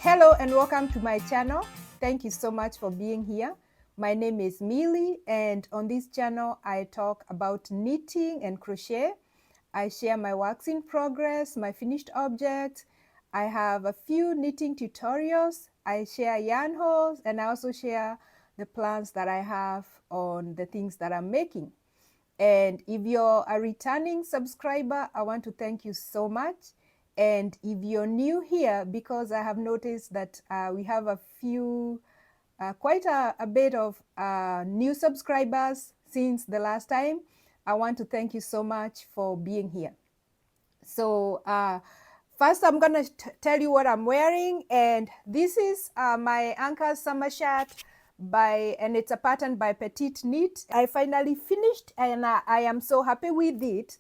Hello and welcome to my channel. Thank you so much for being here. My name is Millie, and on this channel I talk about knitting and crochet. I share my works in progress, my finished objects. I have a few knitting tutorials. I share yarn hauls, and I also share the plans that I have on the things that I'm making. And if you're a returning subscriber, I want to thank you so much. And if you're new here, because I have noticed that we have a few, quite a bit of new subscribers since the last time, I want to thank you so much for being here. So first I'm gonna tell you what I'm wearing, and this is my Anchor summer shirt and it's a pattern by Petite Knit. I finally finished and I am so happy with it.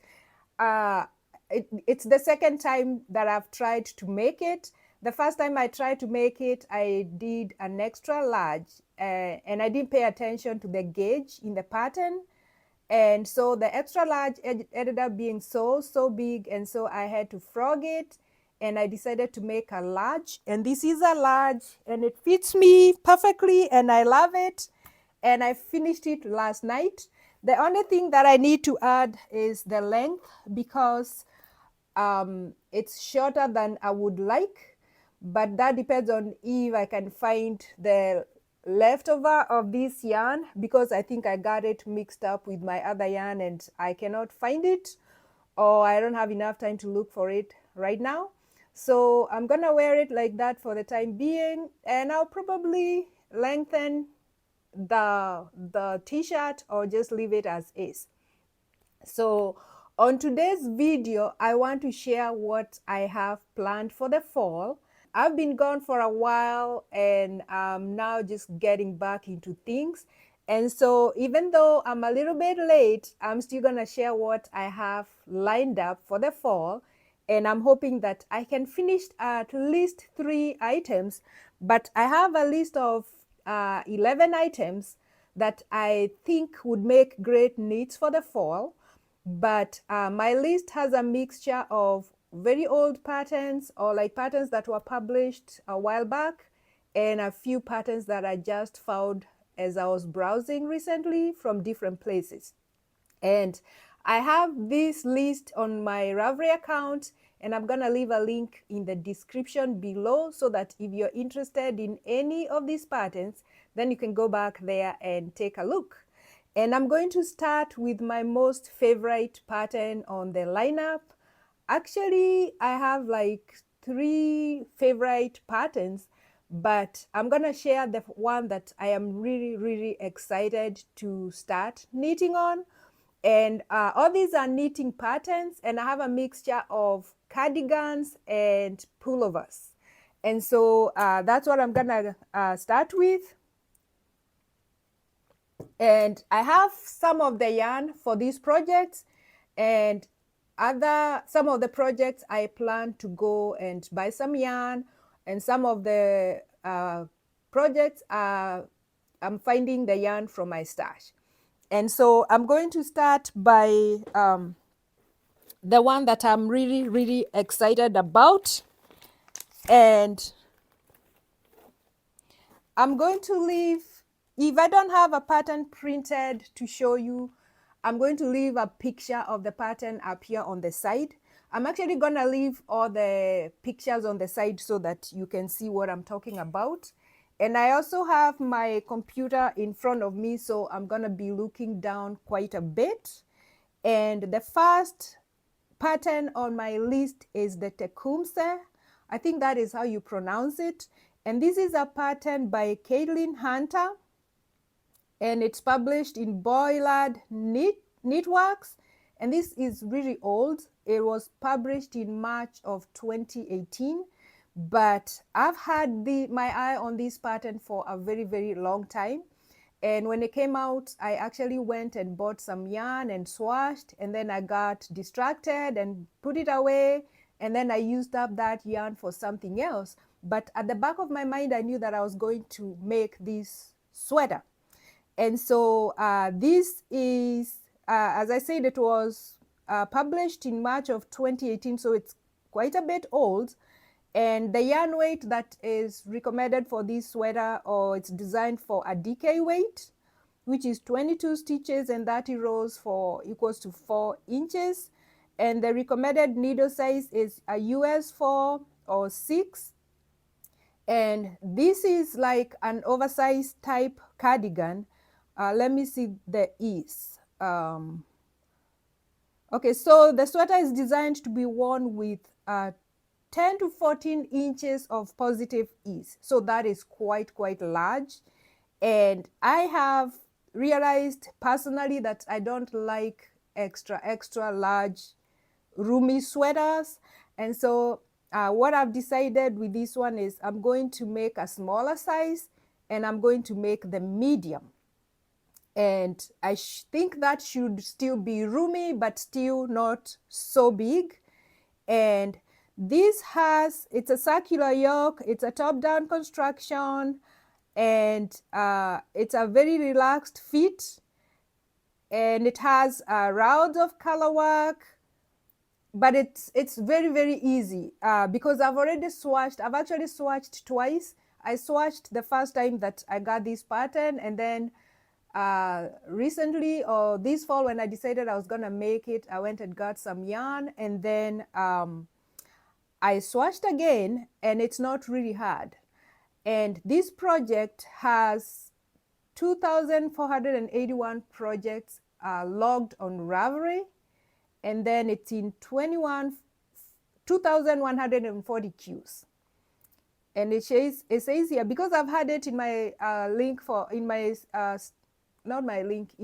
It's the second time that I've tried to make it. The first time I tried to make it, I did an extra large and I didn't pay attention to the gauge in the pattern. And so the extra large ended up being so big, and so I had to frog it, and I decided to make a large, and this is a large and it fits me perfectly and I love it, and I finished it last night. The only thing that I need to add is the length, because it's shorter than I would like, but that depends on if I can find the leftover of this yarn, because I think I got it mixed up with my other yarn and I cannot find it, or I don't have enough time to look for it right now. So I'm gonna wear it like that for the time being, and I'll probably lengthen the t-shirt or just leave it as is. So on today's video, I want to share what I have planned for the fall. I've been gone for a while and I'm now just getting back into things. And so even though I'm a little bit late, I'm still gonna share what I have lined up for the fall. And I'm hoping that I can finish at least 3 items, but I have a list of 11 items that I think would make great knits for the fall. But my list has a mixture of very old patterns, or like patterns that were published a while back, and a few patterns that I just found as I was browsing recently from different places. And I have this list on my Ravelry account, and I'm gonna leave a link in the description below, so that if you're interested in any of these patterns, then you can go back there and take a look. And I'm going to start with my most favorite pattern on the lineup. Actually, I have like 3 favorite patterns, but I'm gonna share the one that I am really excited to start knitting on. And all these are knitting patterns, and I have a mixture of cardigans and pullovers. And so that's what I'm gonna start with. And I have some of the yarn for these projects, and some of the projects I plan to go and buy some yarn, and some of the projects I'm finding the yarn from my stash. And so I'm going to start by the one that I'm really excited about, and I'm going to leave, if I don't have a pattern printed to show you, I'm going to leave a picture of the pattern up here on the side. I'm actually gonna leave all the pictures on the side so that you can see what I'm talking about. And I also have my computer in front of me, so I'm gonna be looking down quite a bit. And the first pattern on my list is the Tecumseh. I think that is how you pronounce it. And this is a pattern by Caitlin Hunter, and it's published in Boilard Knitworks. And this is really old. It was published in March of 2018, but I've had my eye on this pattern for a very long time. And when it came out, I actually went and bought some yarn and swatched, and then I got distracted and put it away, and then I used up that yarn for something else. But at the back of my mind, I knew that I was going to make this sweater. And so this is, as I said, it was published in March of 2018, so it's quite a bit old. And the yarn weight that is recommended for this sweater, or it's designed for a DK weight, which is 22 stitches and 30 rows for equals to 4 inches. And the recommended needle size is a US 4 or 6. And this is like an oversized type cardigan. Let me see the ease. Okay, so the sweater is designed to be worn with 10 to 14 inches of positive ease. So that is quite large. And I have realized personally that I don't like extra large roomy sweaters. And so what I've decided with this one is I'm going to make a smaller size, and I'm going to make the medium. And I think that should still be roomy, but still not so big. And this it's a circular yoke, it's a top-down construction, and it's a very relaxed fit, and it has rounds of color work, but it's very easy because I've actually swatched twice. I swatched the first time that I got this pattern, and then recently, or this fall, when I decided I was gonna make it, I went and got some yarn, and then I swatched again, and it's not really hard. And this project has 2,481 projects logged on Ravelry, and then it's in 2,140 queues. And it says here, because I've had it in my in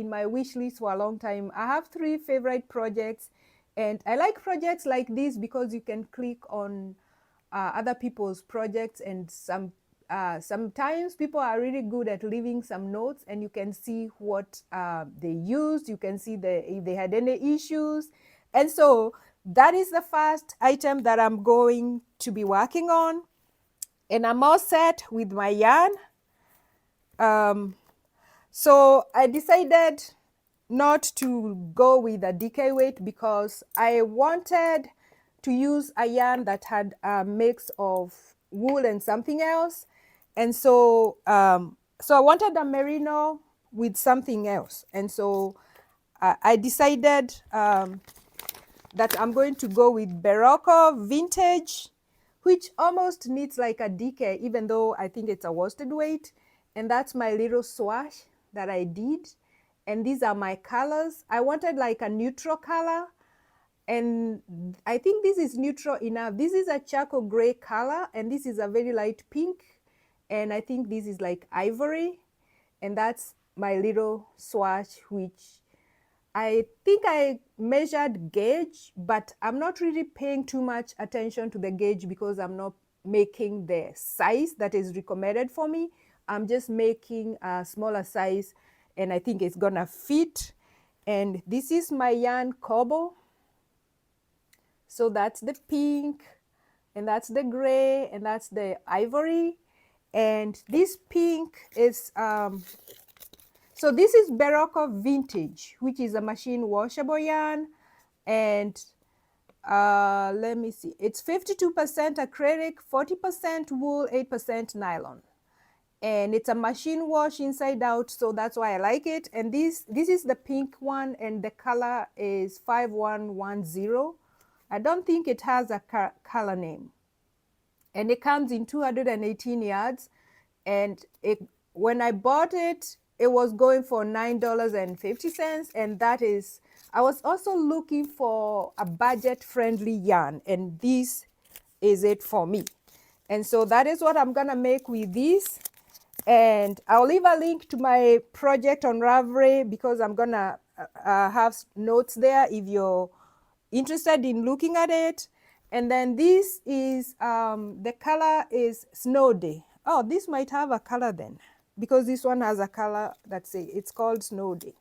my wish list for a long time. I have 3 favorite projects, and I like projects like this because you can click on other people's projects, and sometimes people are really good at leaving some notes, and you can see what they used. You can see if they had any issues. And so that is the first item that I'm going to be working on, and I'm all set with my yarn. So I decided not to go with a DK weight because I wanted to use a yarn that had a mix of wool and something else. And so so I wanted a merino with something else. And so I decided that I'm going to go with Barocco Vintage, which almost needs like a DK, even though I think it's a worsted weight. And that's my little swash that I did. And these are my colors. I wanted like a neutral color, and I think this is neutral enough. This is a charcoal gray color, and this is a very light pink, and I think this is like ivory. And that's my little swatch, which I think I measured gauge, but I'm not really paying too much attention to the gauge because I'm not making the size that is recommended for me. I'm just making a smaller size, and I think it's gonna fit. And this is my yarn cobble. So that's the pink, and that's the gray, and that's the ivory. And this pink is so this is Barocco Vintage, which is a machine washable yarn. And let me see, it's 52% acrylic, 40% wool, 8% nylon. And it's a machine wash inside out, so that's why I like it. And this is the pink one, and the color is 5110. I don't think it has a color name. And it comes in 218 yards. And when I bought it, it was going for $9.50, and that is, I was also looking for a budget-friendly yarn, and this is it for me. And so that is what I'm gonna make with this. And I'll leave a link to my project on Ravelry because I'm gonna have notes there if you're interested in looking at it. And then this is the color is Snow Day. Oh, this might have a color then, because this one has a color that say it's called Snow Day.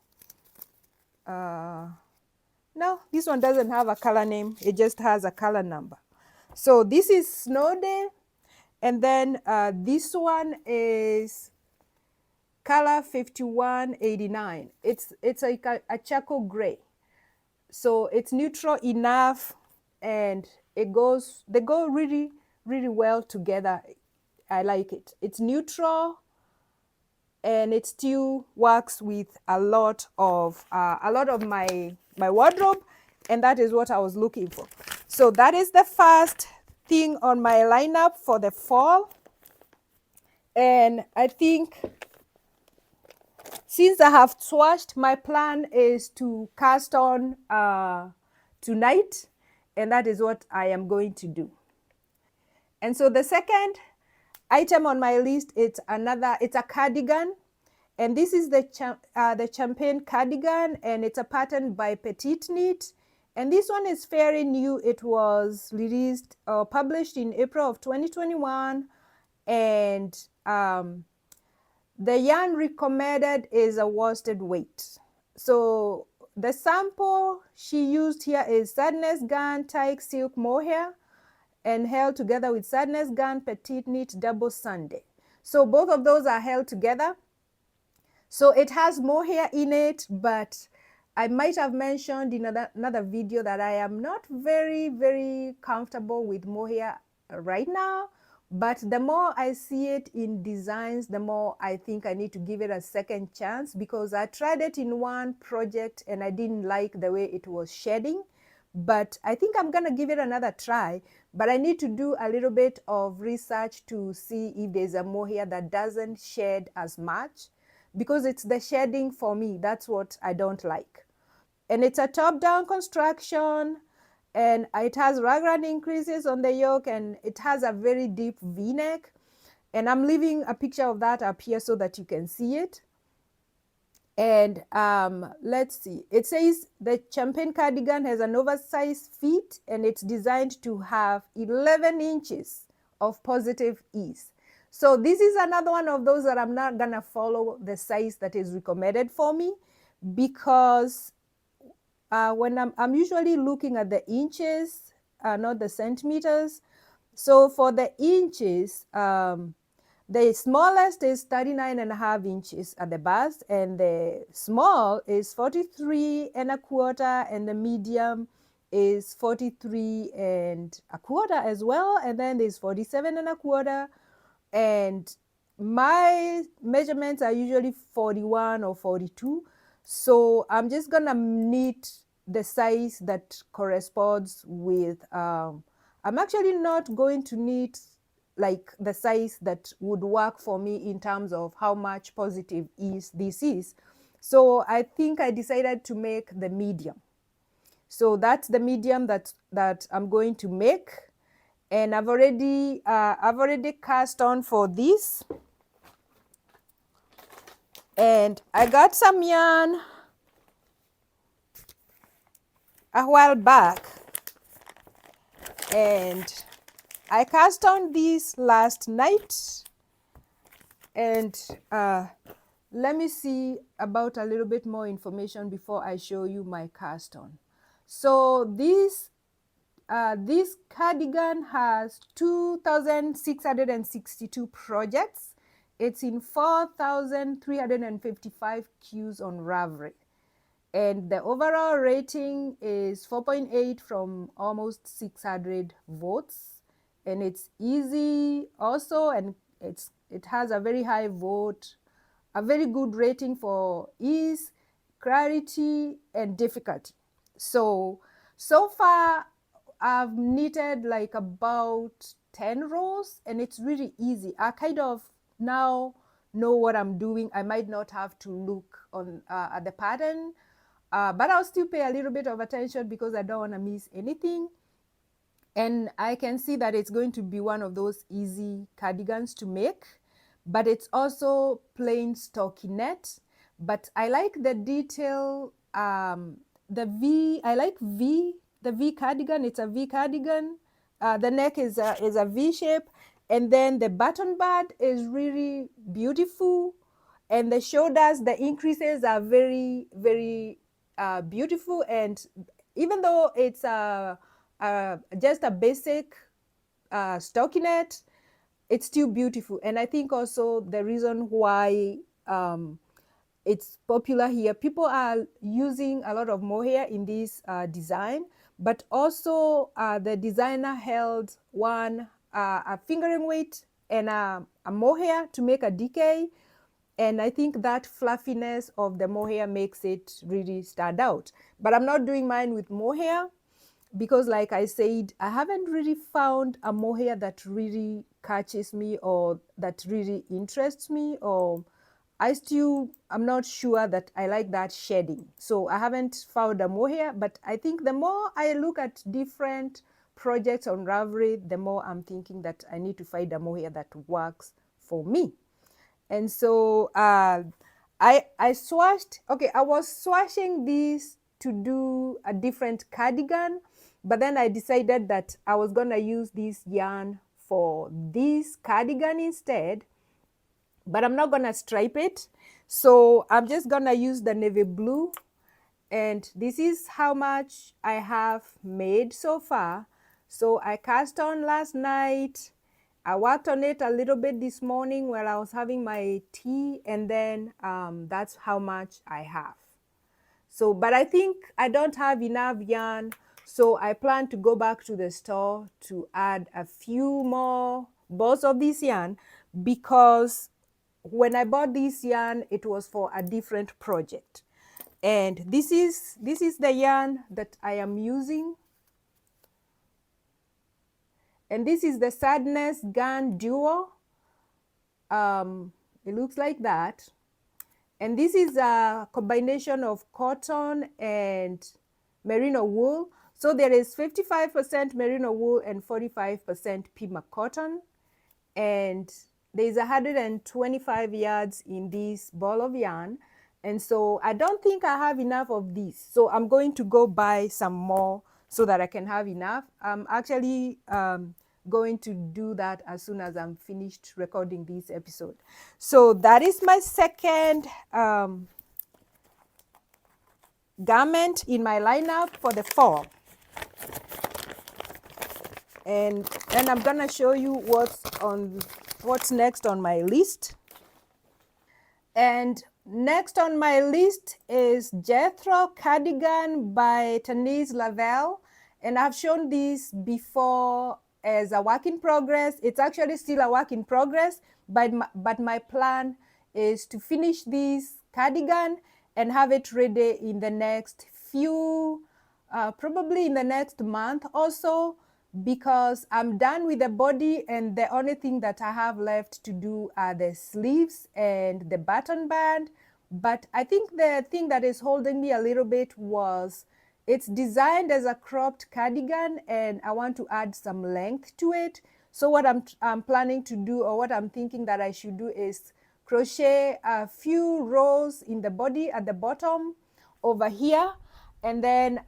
No, this one doesn't have a color name. It just has a color number. So this is Snow Day. And then this one is color 5189. It's like a charcoal gray. So it's neutral enough, and they go really really well together. I like it. It's neutral, and it still works with a lot of my wardrobe, and that is what I was looking for. So that is the first thing on my lineup for the fall. And I think since I have swatched, my plan is to cast on tonight, and that is what I am going to do. And so the second item on my list, it's a cardigan, and this is the champagne cardigan, and it's a pattern by Petite Knit, and this one is fairly new. It was released or published in April of 2021, and the yarn recommended is a worsted weight. So the sample she used here is Sadness Garn Tyke Silk Mohair, and held together with Sadness Garn Petite Knit Double Sunday. So both of those are held together. So it has mohair in it, but I might have mentioned in another video that I am not very, very comfortable with mohair right now. But the more I see it in designs, the more I think I need to give it a second chance, because I tried it in one project and I didn't like the way it was shedding. But I think I'm going to give it another try. But I need to do a little bit of research to see if there's a mohair that doesn't shed as much, because it's the shedding for me. That's what I don't like. And it's a top-down construction, and it has raglan increases on the yoke, and it has a very deep V-neck. And I'm leaving a picture of that up here so that you can see it. And let's see, it says the champagne cardigan has an oversized fit, and it's designed to have 11 inches of positive ease. So this is another one of those that I'm not gonna follow the size that is recommended for me, because when I'm usually looking at the inches, not the centimeters. So for the inches, the smallest is 39.5 inches at the bust, and the small is 43.25, and the medium is 43.25 as well, and then there's 47.25, and my measurements are usually 41 or 42. So I'm just gonna knit the size that corresponds with, I'm actually not going to knit like the size that would work for me in terms of how much positive ease this is. So I think I decided to make the medium. So that's the medium that I'm going to make. And I've already cast on for this. And I got some yarn a while back, and I cast on this last night. And let me see about a little bit more information before I show you my cast on. So this cardigan has 2,662 projects. It's in 4,355 Qs on Ravelry. And the overall rating is 4.8 from almost 600 votes. And it's easy also, and it has a very high vote, a very good rating for ease, clarity, and difficulty. So far, I've knitted like about 10 rows, and it's really easy. I kind of now know what I'm doing. I might not have to look on at the pattern, but I'll still pay a little bit of attention because I don't want to miss anything. And I can see that it's going to be one of those easy cardigans to make, but it's also plain stockinette. But I like the detail, the V cardigan. It's a V cardigan. The neck is a V shape, and then the button band is really beautiful, and the shoulders, the increases are very, very beautiful. And even though it's just a basic stockinette, it's still beautiful. And I think also the reason why it's popular here, people are using a lot of mohair in this design, but also the designer held one a fingering weight and a mohair to make a decay. And I think that fluffiness of the mohair makes it really stand out. But I'm not doing mine with mohair because, like I said, I haven't really found a mohair that really catches me or that really interests me, or I'm not sure that I like that shading. So I haven't found a mohair, but I think the more I look at different projects on Ravelry, the more I'm thinking that I need to find a mohair that works for me. And so I swatched, okay, I was swatching this to do a different cardigan, but then I decided that I was gonna use this yarn for this cardigan instead, but I'm not gonna stripe it. So I'm just gonna use the navy blue, and this is how much I have made so far. So I cast on last night. I worked on it a little bit this morning while I was having my tea, and then that's how much I have. So, but I think I don't have enough yarn, so I plan to go back to the store to add a few more balls of this yarn, because when I bought this yarn, it was for a different project. And this is the yarn that I am using. And this is the Sadness Gun Duo. It looks like that. And this is a combination of cotton and merino wool. So there is 55% merino wool and 45% Pima cotton. And there's 125 yards in this ball of yarn. And so I don't think I have enough of this. So I'm going to go buy some more so that I can have enough. I'm actually going to do that as soon as I'm finished recording this episode. So that is my second garment in my lineup for the fall. And then I'm gonna show you what's next on my list. And next on my list is Jethro Cardigan by Tanise Lavelle. And I've shown this before as a work in progress. It's actually still a work in progress, but my plan is to finish this cardigan and have it ready in the next few, probably in the next month or so, because I'm done with the body and the only thing that I have left to do are the sleeves and the button band. But I think the thing that is holding me a little bit was it's designed as a cropped cardigan and I want to add some length to it. So what I'm planning to do, or what I'm thinking that I should do, is crochet a few rows in the body at the bottom over here, and then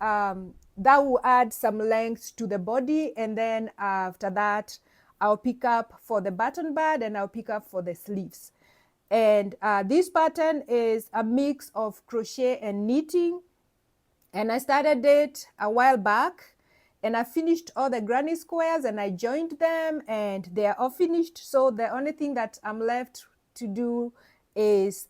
that will add some length to the body, and then after that I'll pick up for the button band and I'll pick up for the sleeves. And this pattern is a mix of crochet and knitting, and I started it a while back, and I finished all the granny squares and I joined them and they are all finished. So the only thing that I'm left to do is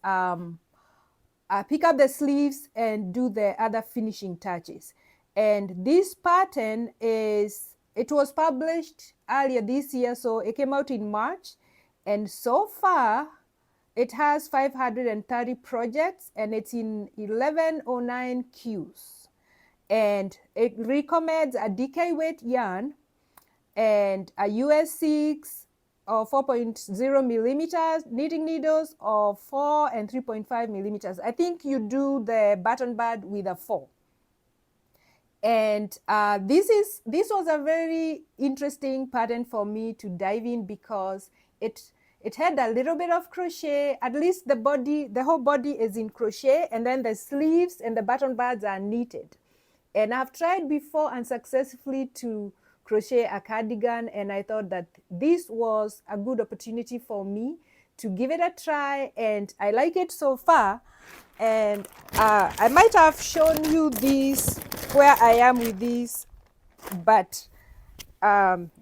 pick up the sleeves and do the other finishing touches. And this pattern it was published earlier this year, so it came out in March, and so far it has 530 projects and it's in 1109 Qs. And it recommends a decay weight yarn and a US 6 or 4.0 millimeters knitting needles, or 4 and 3.5 millimeters. I think you do the button band with a 4. And this was a very interesting pattern for me to dive in, because it had a little bit of crochet. At least the whole body is in crochet, and then the sleeves and the button bands are knitted. And I've tried before unsuccessfully to crochet a cardigan, and I thought that this was a good opportunity for me to give it a try, and I like it so far. And I might have shown you this, where I am with this, but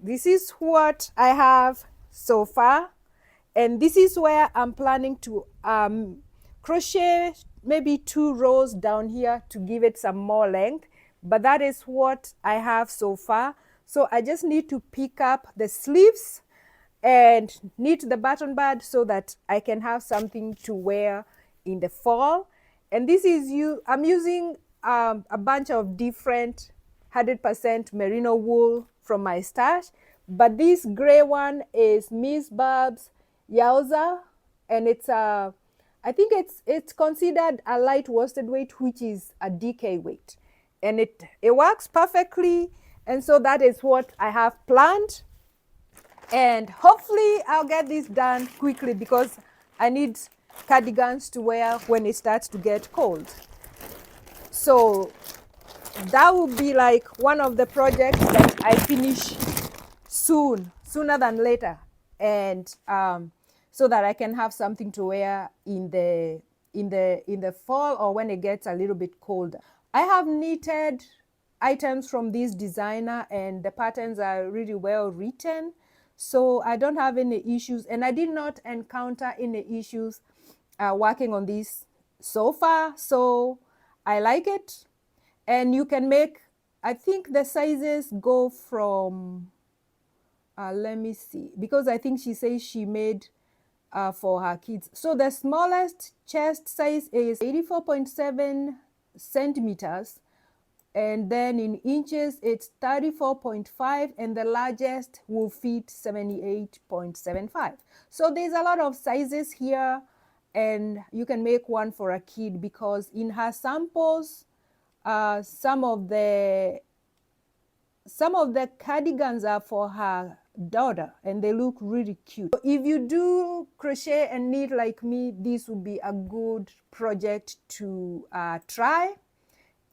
this is what I have so far, and this is where I'm planning to crochet maybe 2 rows down here to give it some more length. But that is what I have so far. So I just need to pick up the sleeves and knit the button band so that I can have something to wear in the fall. And this is I'm using a bunch of different 100% merino wool from my stash, but this gray one is Miss Barb's Yowza, and it's a I think it's considered a light worsted weight, which is a DK weight, and it works perfectly. And so that is what I have planned, and hopefully I'll get this done quickly because I need cardigans to wear when it starts to get cold. So that will be like one of the projects that I finish sooner than later, and so that I can have something to wear in the fall or when it gets a little bit colder. I have knitted items from this designer, and the patterns are really well written, so I don't have any issues, and I did not encounter any issues working on this so far. So I like it, and you can make, I think the sizes go from let me see, because I think she says she made for her kids. So the smallest chest size is 84.7 centimeters, and then in inches it's 34.5, and the largest will fit 78.75. So there's a lot of sizes here, and you can make one for a kid, because in her samples some of the cardigans are for her daughter, and they look really cute. If you do crochet and knit like me, this would be a good project to try,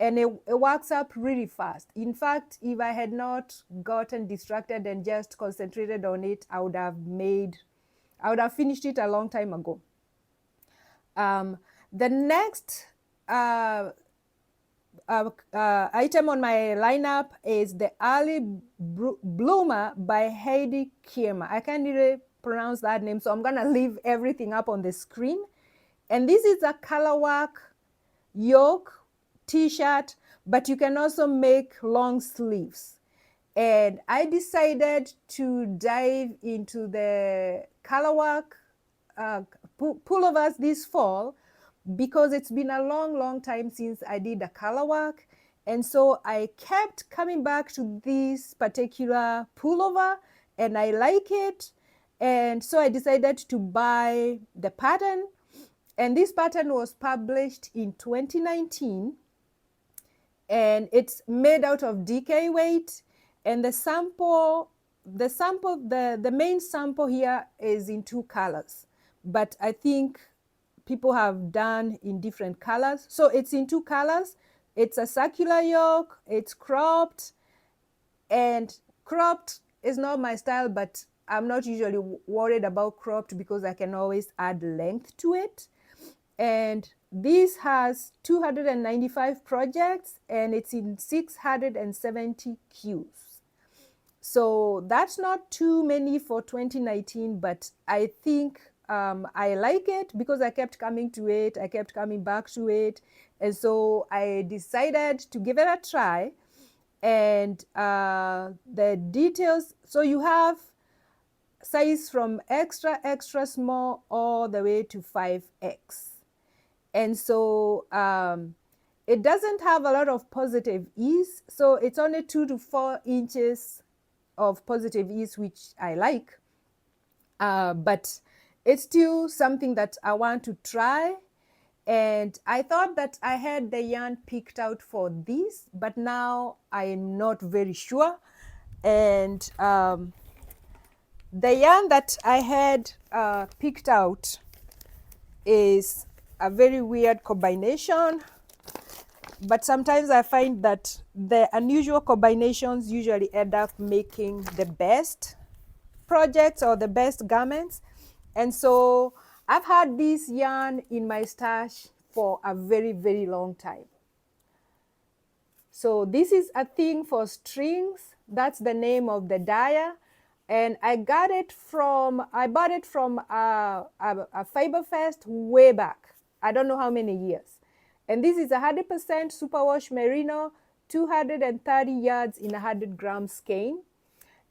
and it works up really fast. In fact, if I had not gotten distracted and just concentrated on it, I would have finished it a long time ago. The next item on my lineup is the Early Bloomer by Heidi Kierma. I can't really pronounce that name, so I'm gonna leave everything up on the screen. And this is a color work yoke t-shirt, but you can also make long sleeves. And I decided to dive into the color work pullovers this fall, because it's been a long time since I did a color work, and so I kept coming back to this particular pullover, and I like it, and so I decided to buy the pattern. And this pattern was published in 2019, and it's made out of DK weight, and the main sample here is in 2 colors, but I think people have done in different colors. So it's in 2 colors. It's a circular yoke, it's cropped, and cropped is not my style, but I'm not usually worried about cropped because I can always add length to it. And this has 295 projects, and it's in 670 cues. So that's not too many for 2019, but I think I like it because I kept coming to it, I kept coming back to it, and so I decided to give it a try. And the details, so you have size from extra small all the way to 5X. And so it doesn't have a lot of positive ease, so it's only 2 to 4 inches of positive ease, which I like, but it's still something that I want to try. And I thought that I had the yarn picked out for this, but now I am not very sure. And the yarn that I had picked out is a very weird combination, but sometimes I find that the unusual combinations usually end up making the best projects or the best garments. And so I've had this yarn in my stash for a very long time. So this is a thing for strings. That's the name of the dyer. And I bought it from a Fiberfest way back. I don't know how many years. And this is 100% superwash merino. 230 yards in 100 gram skein.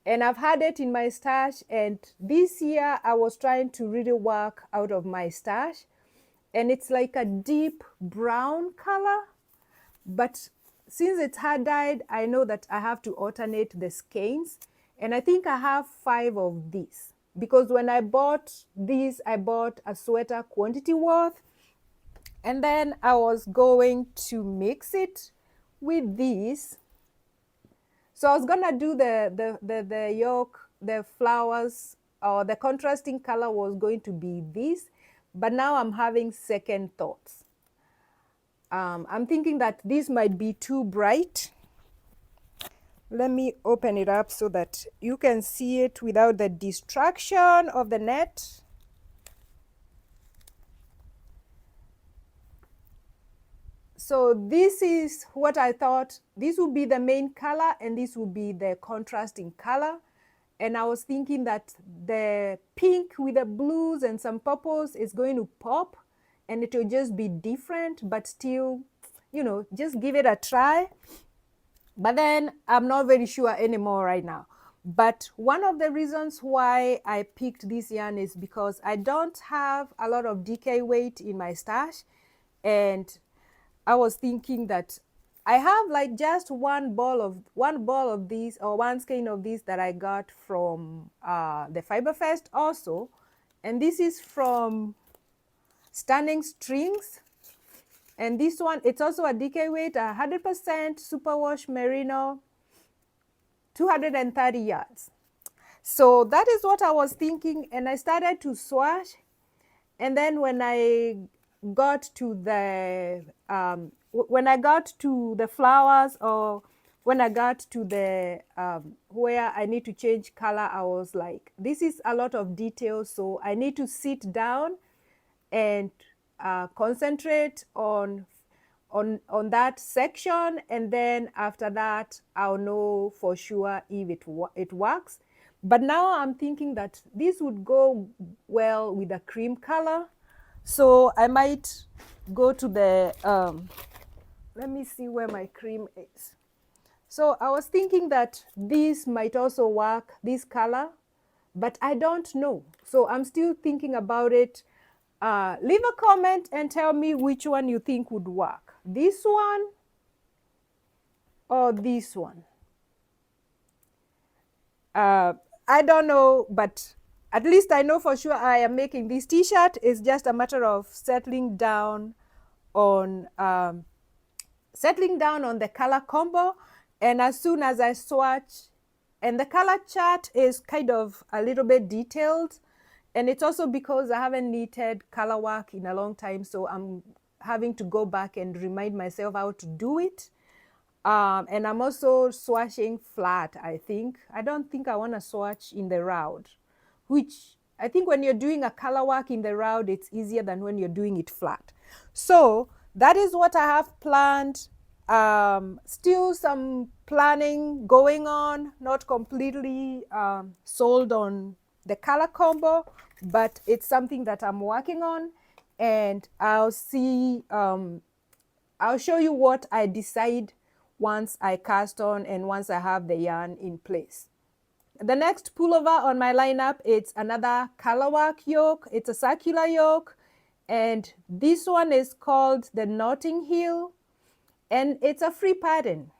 And I've had it in my stash, and this year I was trying to really work out of my stash, and it's like a deep brown color, but since it's hard dyed, I know that I have to alternate the skeins, and I think I have 5 of these, because when I bought these, I bought a sweater quantity worth, and then I was going to mix it with these. So I was gonna do the yoke, the flowers, or the contrasting color was going to be this, but now I'm having second thoughts. I'm thinking that this might be too bright. Let me open it up so that you can see it without the distraction of the net. So this is what I thought. This would be the main color and this would be the contrasting color. And I was thinking that the pink with the blues and some purples is going to pop, and it will just be different, but still, you know, just give it a try. But then I'm not very sure anymore right now. But one of the reasons why I picked this yarn is because I don't have a lot of DK weight in my stash, and I was thinking that I have like just one ball of these, or one skein of these that I got from the Fiber Fest also, and this is from Stunning Strings, and this one, it's also a DK weight, 100% superwash merino, 230 yards. So that is what I was thinking, and I started to swatch, and then when I got to the flowers, or when I got to the where I need to change color, I was like, this is a lot of detail, so I need to sit down and concentrate on that section, and then after that I'll know for sure if it works. But now I'm thinking that this would go well with a cream color, so I might go to the let me see where my cream is. So I was thinking that this might also work, this color, but I don't know, so I'm still thinking about it. Leave a comment and tell me which one you think would work, this one or this one. I don't know, but at least I know for sure I am making this t-shirt. It's just a matter of settling down on the color combo, and as soon as I swatch, and the color chart is kind of a little bit detailed, and it's also because I haven't knitted color work in a long time, so I'm having to go back and remind myself how to do it. And I'm also swatching flat, I think. I don't think I want to swatch in the round, which I think when you're doing a color work in the round, it's easier than when you're doing it flat. So that is what I have planned. Still some planning going on, not completely sold on the color combo, but it's something that I'm working on, and I'll see, I'll show you what I decide once I cast on and once I have the yarn in place. The next pullover on my lineup, it's another color work yoke. It's a circular yoke, and this one is called the Notting Hill, and it's a free pattern.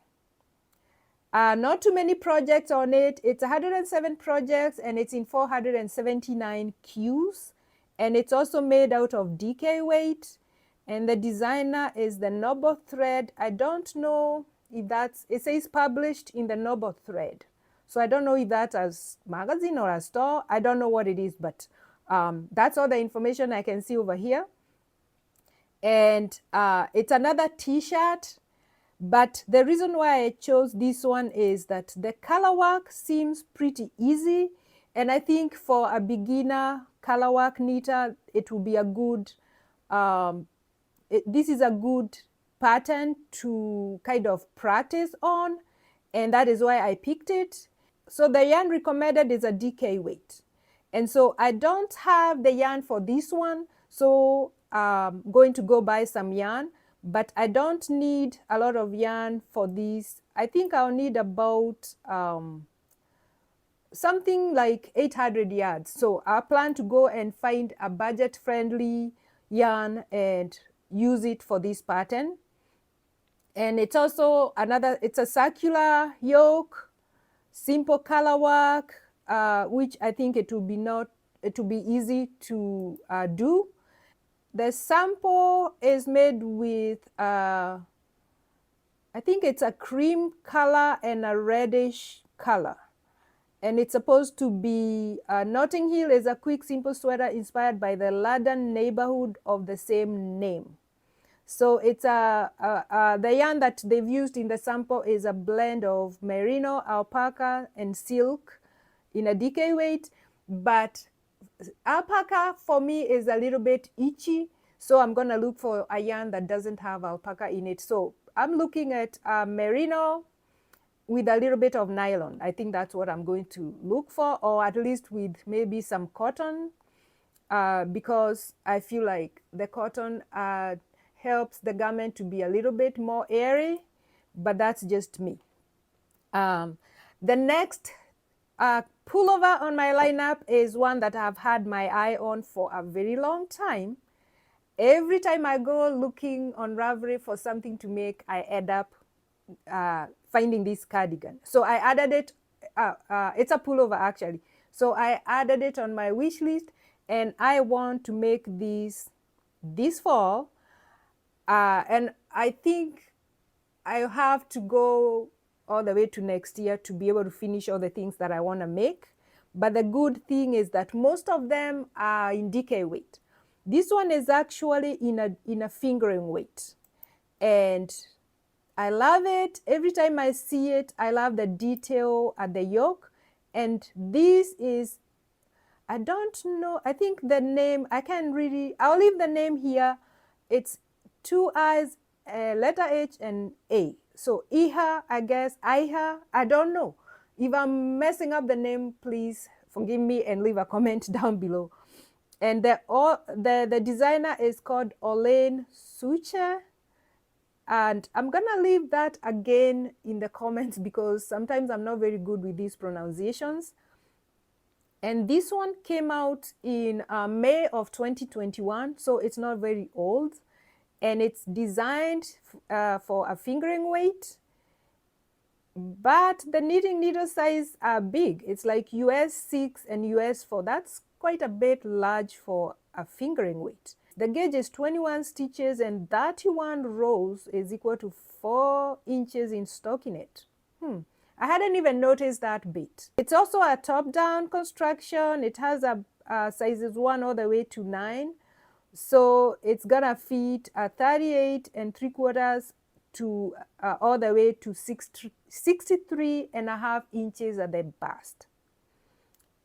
Not too many projects on it. It's 107 projects, and it's in 479 Qs, and it's also made out of DK weight, and the designer is the Noble Thread. I don't know if that's, it says published in the Noble Thread, so I don't know if that's a magazine or a store. I don't know what it is, but that's all the information I can see over here. And it's another t-shirt, but the reason why I chose this one is that the color work seems pretty easy, and I think for a beginner color work knitter, it will be a good, this is a good pattern to kind of practice on, and that is why I picked it. So the yarn recommended is a DK weight, and so I don't have the yarn for this one, so I'm going to go buy some yarn. but I don't need a lot of yarn for this. I think I'll need about something like 800 yards. So I plan to go and find a budget friendly yarn and use it for this pattern. And it's also it's a circular yoke, simple color work, which I think it will be easy to do. The sample is made with, I think it's a cream color and a reddish color. And it's supposed to be, Notting Hill is a quick, simple sweater inspired by the London neighborhood of the same name. So it's the yarn that they've used in the sample is a blend of merino, alpaca, and silk in a DK weight. But alpaca for me is a little bit itchy, so I'm going to look for a yarn that doesn't have alpaca in it. So I'm looking at merino with a little bit of nylon. I think that's what I'm going to look for, or at least with maybe some cotton, because I feel like the cotton helps the garment to be a little bit more airy, but that's just me. The next pullover on my lineup is one that I've had my eye on for a very long time. Every time I go looking on Ravelry for something to make, I end up finding this cardigan. So I added it, it's a pullover actually. So I added it on my wish list, and I want to make this fall. And I think I have to go all the way to next year to be able to finish all the things that I want to make. But the good thing is that most of them are in DK weight. This one is actually in a fingering weight. And I love it. Every time I see it, I love the detail at the yoke. And this is, I don't know, I think the name, I can't really, I'll leave the name here. It's two I's, letter H and A. So Iha, I guess, Iha, I don't know. If I'm messing up the name, please forgive me and leave a comment down below. And the designer is called Olaine Sucher. And I'm gonna leave that again in the comments because sometimes I'm not very good with these pronunciations. And this one came out in May of 2021, so it's not very old. And it's designed for a fingering weight, but the knitting needle size are big. It's like US 6 and US 4. That's quite a bit large for a fingering weight. The gauge is 21 stitches and 31 rows is equal to 4 inches in stockinette. I hadn't even noticed that bit. It's also a top-down construction. It has a sizes 1 all the way to 9. So it's gonna fit 38 3/4 to all the way to 63.5 inches at the bust.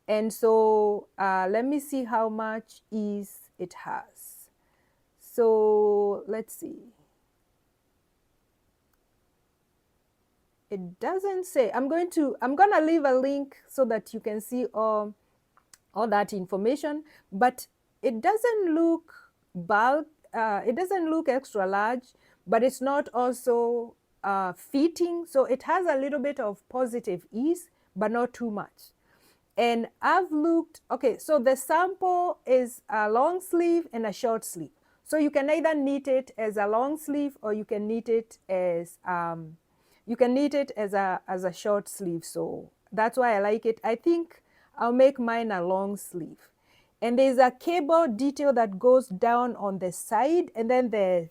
And so let me see how much is it has. So let's see. It doesn't say. I'm gonna leave a link so that you can see all that information, but it doesn't look bulk, it doesn't look extra large, but it's not also fitting. So it has a little bit of positive ease, but not too much. And I've looked, okay, so the sample is a long sleeve and a short sleeve. So you can either knit it as a long sleeve or you can knit it as a short sleeve. So that's why I like it. I think I'll make mine a long sleeve. And there's a cable detail that goes down on the side, and then the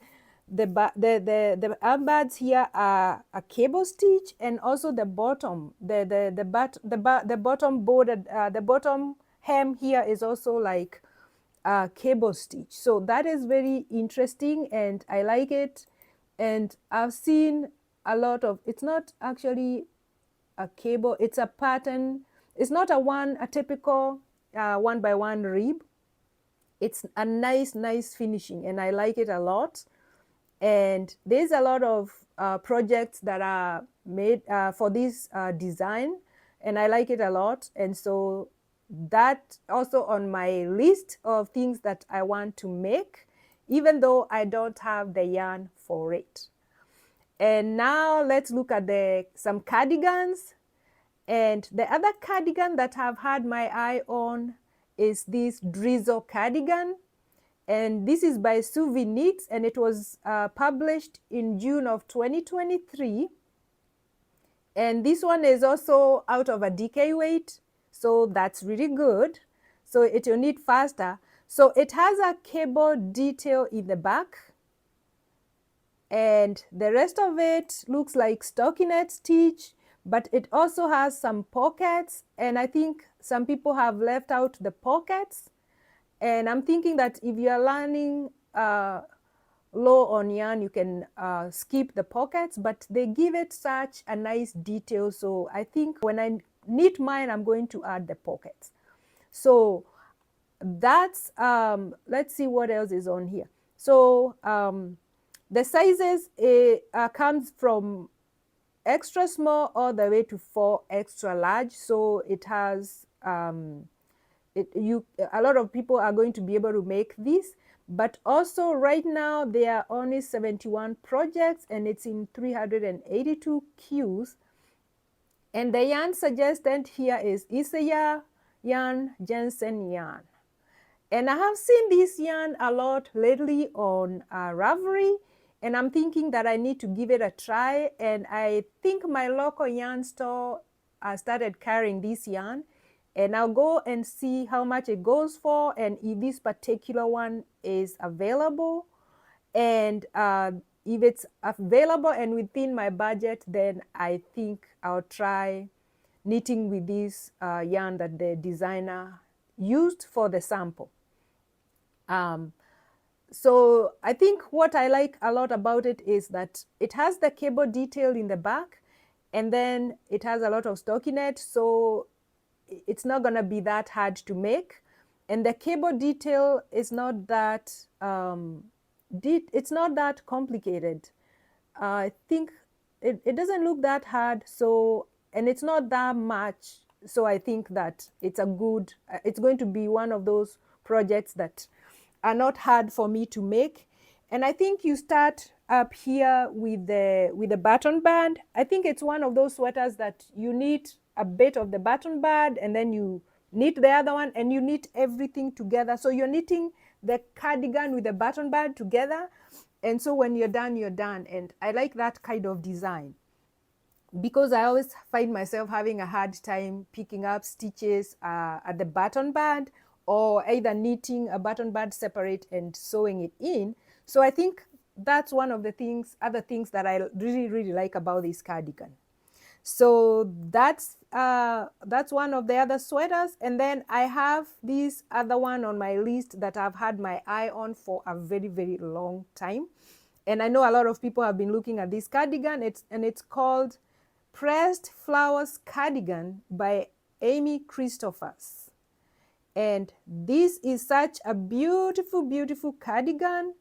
armbands here are a cable stitch, and also the bottom, the bottom border, the bottom hem here is also like a cable stitch. So that is very interesting, and I like it. And I've seen a lot of, it's not actually a cable, it's a pattern. It's not a typical 1x1 rib. It's a nice finishing, and I like it a lot. And there's a lot of projects that are made for this design, and I like it a lot. And so that also on my list of things that I want to make even though I don't have the yarn for it. And now let's look at some cardigans. And the other cardigan that I've had my eye on is this drizzle cardigan. And this is by Suvi Knits, and it was published in June of 2023. And this one is also out of a DK weight, so that's really good. So it will knit faster. So it has a cable detail in the back, and the rest of it looks like stockinette stitch, but it also has some pockets, and I think some people have left out the pockets. And I'm thinking that if you're learning low on yarn, you can skip the pockets, but they give it such a nice detail. So I think when I knit mine, I'm going to add the pockets. So that's, let's see what else is on here. So the sizes comes from extra small all the way to 4 extra large. So it has, a lot of people are going to be able to make this. But also right now there are only 71 projects and it's in 382 queues. And the yarn suggested here is Isaya yarn, Jensen yarn. And I have seen this yarn a lot lately on Ravelry, and I'm thinking that I need to give it a try. And I think my local yarn store started carrying this yarn. And I'll go and see how much it goes for and if this particular one is available. And if it's available and within my budget, then I think I'll try knitting with this yarn that the designer used for the sample. So I think what I like a lot about it is that it has the cable detail in the back, and then it has a lot of stockinette, so it's not going to be that hard to make. And the cable detail is not that it's not that complicated. I think it doesn't look that hard, so, and it's not that much, so I think that it's a good it's going to be one of those projects that are not hard for me to make. And I think you start up here with the button band. I think it's one of those sweaters that you knit a bit of the button band and then you knit the other one and you knit everything together. So you're knitting the cardigan with the button band together, and so when you're done, you're done. And I like that kind of design because I always find myself having a hard time picking up stitches at the button band, or either knitting a button band separate and sewing it in. So I think that's one of the other things that I really like about this cardigan. So that's one of the other sweaters. And then I have this other one on my list that I've had my eye on for a very long time. And I know a lot of people have been looking at this cardigan. It's called Pressed Flowers Cardigan by Amy Christophers. And this is such a beautiful cardigan,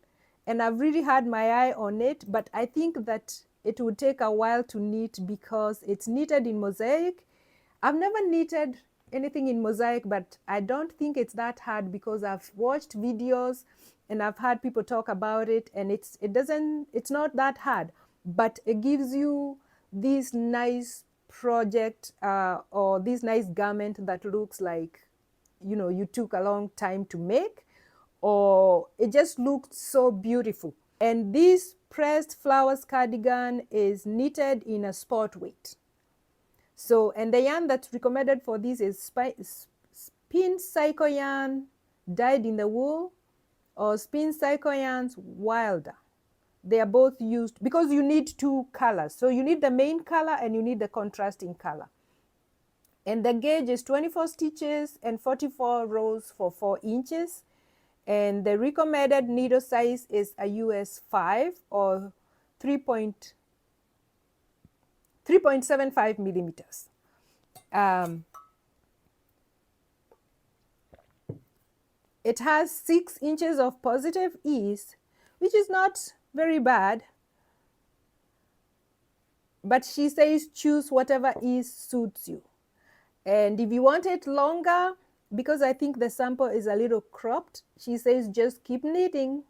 and I've really had my eye on it, but I think that it would take a while to knit because it's knitted in mosaic. I've never knitted anything in mosaic, but I don't think it's that hard because I've watched videos and I've heard people talk about it, and it's not that hard, but it gives you this nice project or this nice garment that looks like, you know, you took a long time to make, or it just looked so beautiful. And this Pressed Flowers cardigan is knitted in a sport weight. So, and the yarn that's recommended for this is Spin Cycle yarn dyed in the wool, or Spin Cycle yarns Wilder. They are both used because you need 2 colors. So you need the main color and you need the contrasting color. And the gauge is 24 stitches and 44 rows for 4 inches. And the recommended needle size is a US 5 or 3.75 millimeters. It has 6 inches of positive ease, which is not very bad. But she says choose whatever ease suits you. And if you want it longer, because I think the sample is a little cropped, she says just keep knitting.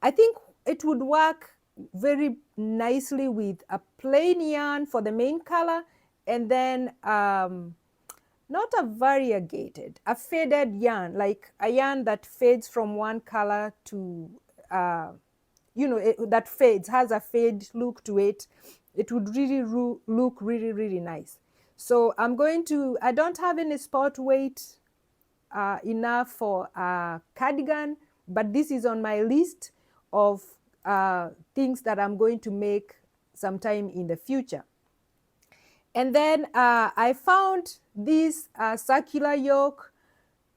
I think it would work very nicely with a plain yarn for the main color, and then not a variegated, a faded yarn, like a yarn that fades from one color to, that fades, has a fade look to it. It would really look really, really nice. So I don't have any sport weight enough for a cardigan, but this is on my list of things that I'm going to make sometime in the future. And then I found this circular yoke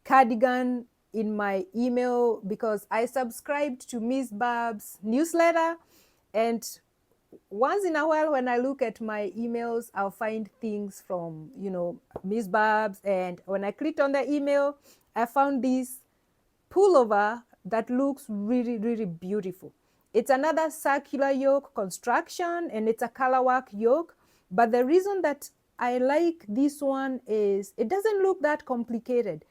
cardigan in my email because I subscribed to Miss Barb's newsletter, and once in a while when I look at my emails, I'll find things from, Miss Barb's, and when I clicked on the email, I found this pullover that looks really, really beautiful. It's another circular yoke construction, and it's a colorwork yoke, but the reason that I like this one is it doesn't look that complicated.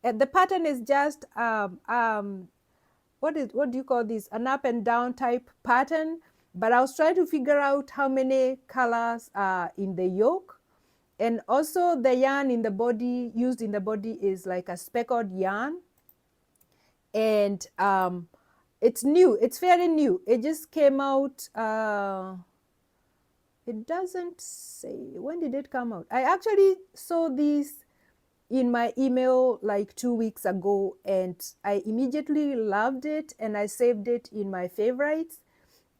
The pattern is just what do you call this? An up and down type pattern. But I was trying to figure out how many colors are in the yoke. And also the yarn in the body, used in the body, is like a speckled yarn. And it's new. It's fairly new. It just came out. It doesn't say. When did it come out? I actually saw this in my email like 2 weeks ago, and I immediately loved it, and I saved it in my favorites.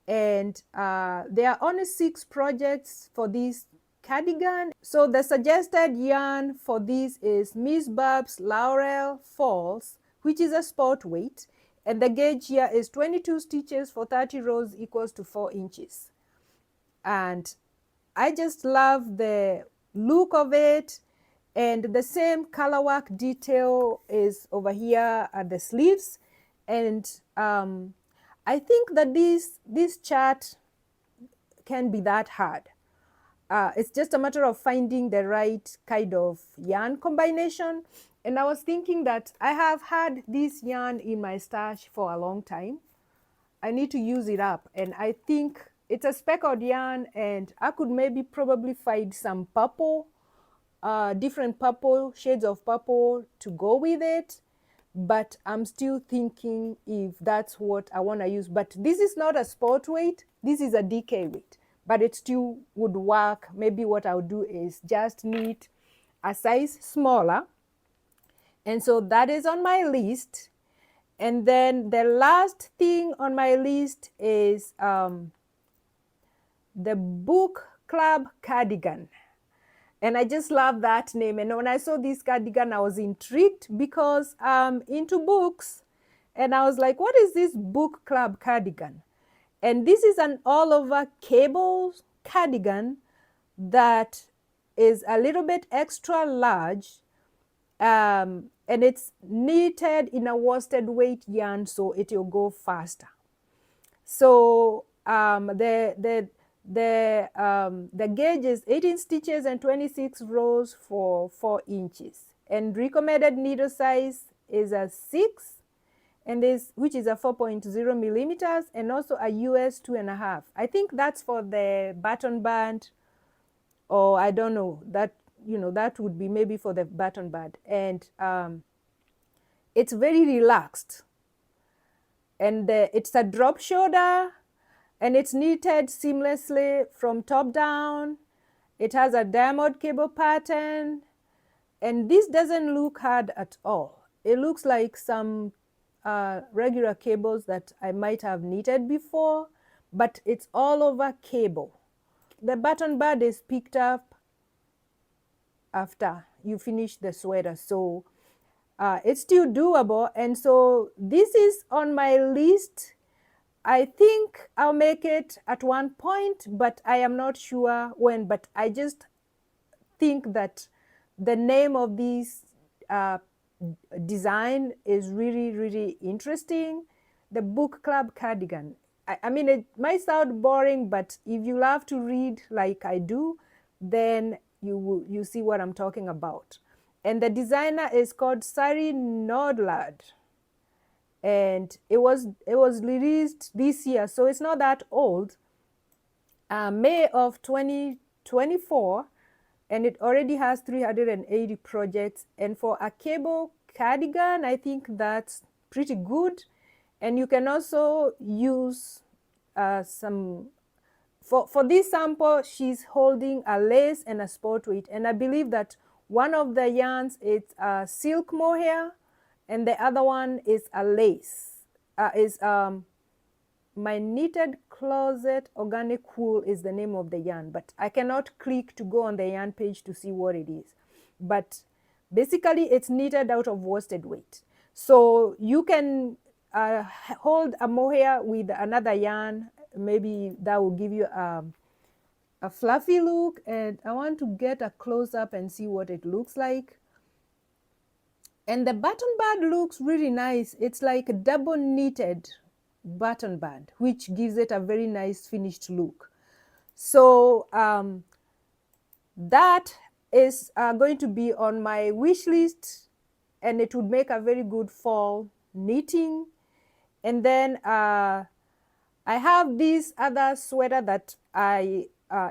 And there are only 6 projects for this cardigan. So the suggested yarn for this is Miss Barb's Laurel Falls, which is a sport weight, and the gauge here is 22 stitches for 30 rows equals to 4 inches. And I just love the look of it. And the same colorwork detail is over here at the sleeves. And I think that this chart can be that hard. It's just a matter of finding the right kind of yarn combination. And I was thinking that I have had this yarn in my stash for a long time. I need to use it up. And I think it's a speckled yarn, and I could probably find some purple, different purple, shades of purple to go with it. But I'm still thinking if that's what I want to use. But this is not a sport weight. This is a DK weight. But it still would work. Maybe what I'll do is just knit a size smaller. And so that is on my list. And then the last thing on my list is the book club cardigan. And I just love that name. And when I saw this cardigan, I was intrigued because I'm into books. And I was like, what is this book club cardigan? And this is an all-over cable cardigan that is a little bit extra large. And it's knitted in a worsted weight yarn, so it will go faster. So the gauge is 18 stitches and 26 rows for 4 inches. And recommended needle size is a 6, and which is a 4.0 millimeters, and also a US 2.5. I think that's for the button band, or I don't know, that that would be maybe for the button band. And it's very relaxed, and it's a drop shoulder, and it's knitted seamlessly from top down. It has a diamond cable pattern, and this doesn't look hard at all. It looks like some regular cables that I might have knitted before, but it's all over cable. The button band is picked up after you finish the sweater, so it's still doable. And so this is on my list. I think I'll make it at one point, but I am not sure when. But I just think that the name of this design is really, really interesting. The book club cardigan. I mean, it might sound boring, but if you love to read like I do, then you see what I'm talking about. And the designer is called Sari Nordlund. and it was released this year, so it's not that old. May of 2024, and it already has 380 projects. And for a cable cardigan, I think that's pretty good. And you can also use some, for this sample, she's holding a lace and a sport weight. And I believe that one of the yarns is a silk mohair, and the other one is a lace. My Knitted Closet Organic Wool is the name of the yarn, but I cannot click to go on the yarn page to see what it is. But basically, it's knitted out of worsted weight. So you can hold a mohair with another yarn. Maybe that will give you a fluffy look. And I want to get a close-up and see what it looks like. And the button band looks really nice. It's like a double knitted button band, which gives it a very nice finished look. So that is going to be on my wish list, and it would make a very good fall knitting. And then I have this other sweater that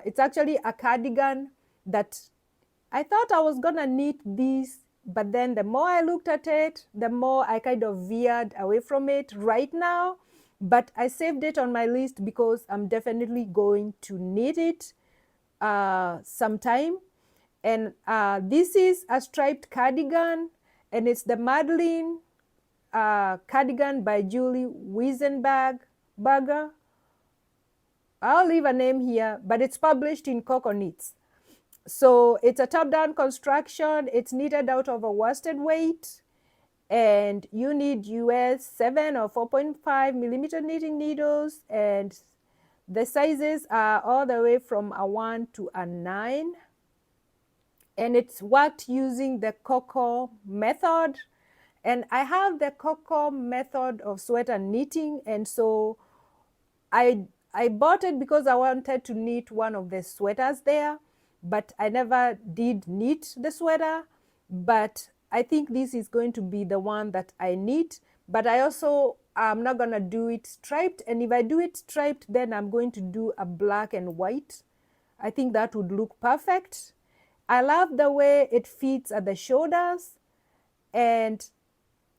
it's actually a cardigan that I thought I was gonna knit this, but then the more I looked at it, the more I kind of veered away from it right now. But I saved it on my list because I'm definitely going to knit it sometime. And this is a striped cardigan, and it's the Madeline cardigan by Julie Wiesenberger. I'll leave a name here, but it's published in Coco Knits. So it's a top-down construction. It's knitted out of a worsted weight, and you need US 7 or 4.5 millimeter knitting needles, and the sizes are all the way from a 1 to a 9, and it's worked using the Coco method. And I have the Coco method of sweater knitting, and so I bought it because I wanted to knit one of the sweaters there, but I never did knit the sweater. But I think this is going to be the one that I knit, but I also am not gonna do it striped. And if I do it striped, then I'm going to do a black and white. I think that would look perfect. I love the way it fits at the shoulders, and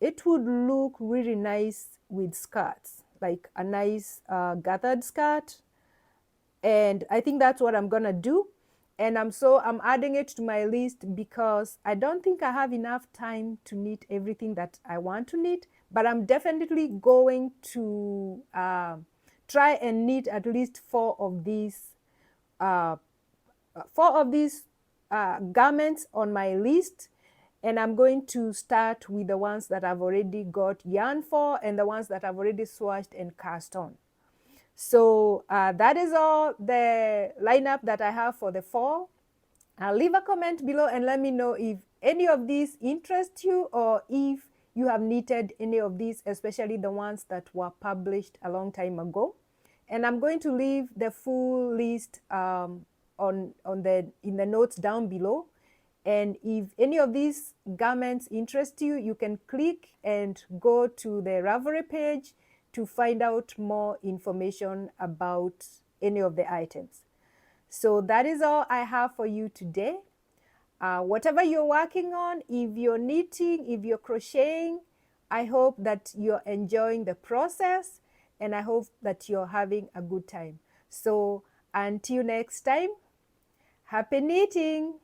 it would look really nice with skirts, like a nice gathered skirt. And I think that's what I'm gonna do. And I'm adding it to my list because I don't think I have enough time to knit everything that I want to knit, but I'm definitely going to try and knit at least 4 of these garments on my list. And I'm going to start with the ones that I've already got yarn for and the ones that I've already swatched and cast on. So that is all the lineup that I have for the fall. Leave a comment below and let me know if any of these interest you, or if you have knitted any of these, especially the ones that were published a long time ago. And I'm going to leave the full list in the notes down below. And if any of these garments interest you, you can click and go to the Ravelry page to find out more information about any of the items. So that is all I have for you today. Whatever you're working on, if you're knitting, if you're crocheting, I hope that you're enjoying the process, and I hope that you're having a good time. So until next time, happy knitting!